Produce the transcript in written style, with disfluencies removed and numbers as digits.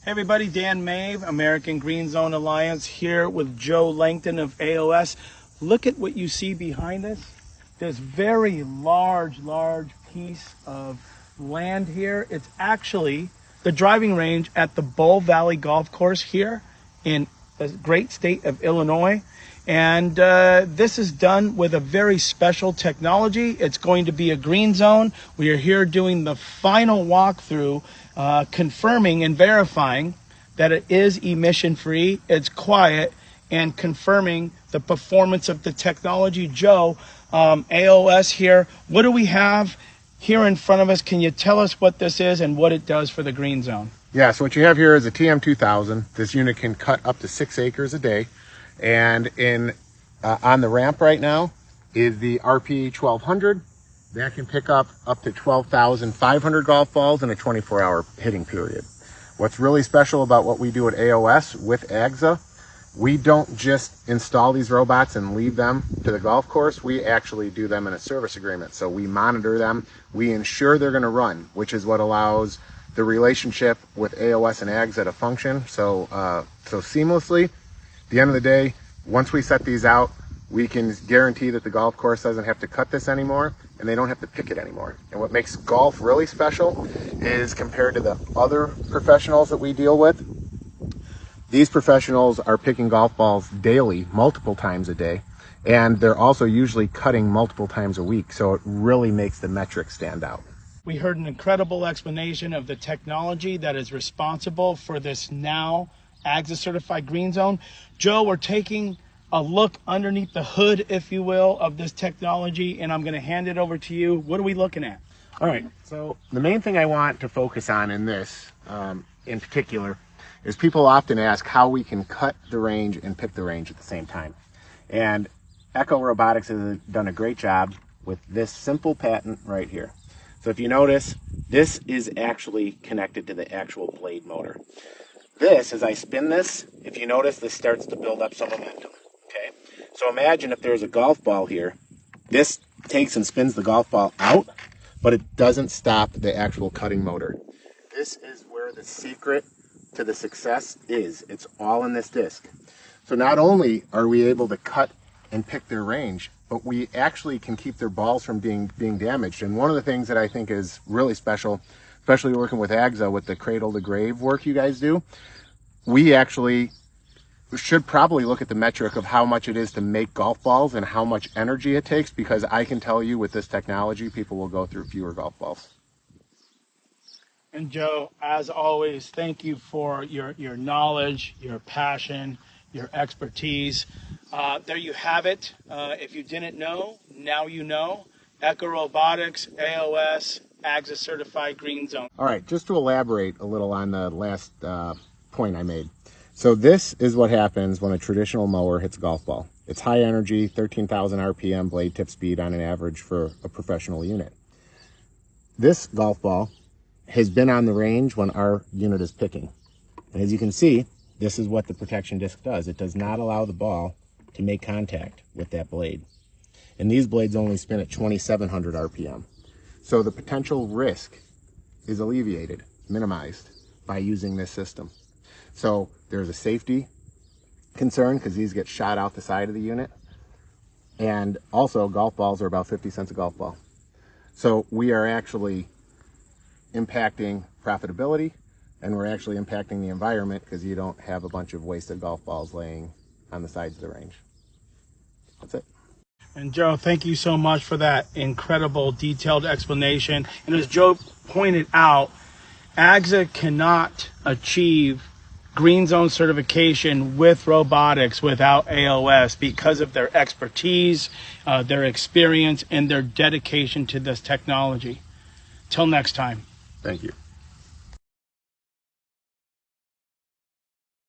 Hey everybody, Dan Mave, American Green Zone Alliance, here with Joe Langton of AOS. Look at what you see behind us. This very large piece of land here. It's actually the driving range at the Bull Valley Golf Course here in the great state of Illinois. And this is done with a very special technology. It's going to be a green zone. We are here doing the final walkthrough, confirming and verifying that it is emission free, it's quiet, and confirming the performance of the technology. Joe, AOS here, what do we have here in front of us? Can you tell us what this is and what it does for the green zone? Yeah, so what you have here is a TM2000. This unit can cut up to 6 acres a day. And on the ramp right now is the RP 1200. That can pick up to 12,500 golf balls in a 24-hour hitting period. What's really special about what we do at AOS with AGZA, we don't just install these robots and leave them to the golf course. We actually do them in a service agreement. So we monitor them. We ensure they're going to run, which is what allows the relationship with AOS and AGZA to function so seamlessly. At the end of the day, once we set these out, we can guarantee that the golf course doesn't have to cut this anymore and they don't have to pick it anymore. And what makes golf really special is, compared to the other professionals that we deal with, these professionals are picking golf balls daily, multiple times a day, and they're also usually cutting multiple times a week. So it really makes the metrics stand out. We heard an incredible explanation of the technology that is responsible for this now AGZA certified green zone. Joe, we're taking a look underneath the hood, if you will, of this technology, and I'm going to hand it over to you. What are we looking at? All right, so the main thing I want to focus on in this, in particular, is people often ask how we can cut the range and pick the range at the same time. And Echo Robotics has done a great job with this simple patent right here. So if you notice, this is actually connected to the actual blade motor. This, as I spin this, if you notice, this starts to build up some momentum. Okay, so imagine if there's a golf ball here. This takes and spins the golf ball out, but it doesn't stop the actual cutting motor. This is where the secret to the success is. It's all in this disc. So not only are we able to cut and pick their range, but we actually can keep their balls from being damaged. And one of the things that I think is really special, especially working with AGZA with the cradle to grave work you guys do, we actually should probably look at the metric of how much it is to make golf balls and how much energy it takes, because I can tell you with this technology, people will go through fewer golf balls. And Joe, as always, thank you for your knowledge, your passion, your expertise. There you have it. If you didn't know, now you know. Echo Robotics, AOS, AGZA certified green zone. All right, just to elaborate a little on the last point I made. So this is what happens when a traditional mower hits a golf ball. It's high energy, 13,000 RPM blade tip speed on an average for a professional unit. This golf ball has been on the range when our unit is picking. And as you can see, this is what the protection disc does. It does not allow the ball to make contact with that blade. And these blades only spin at 2,700 RPM. So the potential risk is alleviated, minimized, by using this system. So there's a safety concern because these get shot out the side of the unit. And also golf balls are about 50 cents a golf ball. So we are actually impacting profitability, and we're actually impacting the environment because you don't have a bunch of wasted golf balls laying on the sides of the range. That's it. And Joe, thank you so much for that incredible detailed explanation. And as Joe pointed out, AGZA cannot achieve green zone certification with robotics without AOS because of their expertise, their experience, and their dedication to this technology. Till next time. Thank you.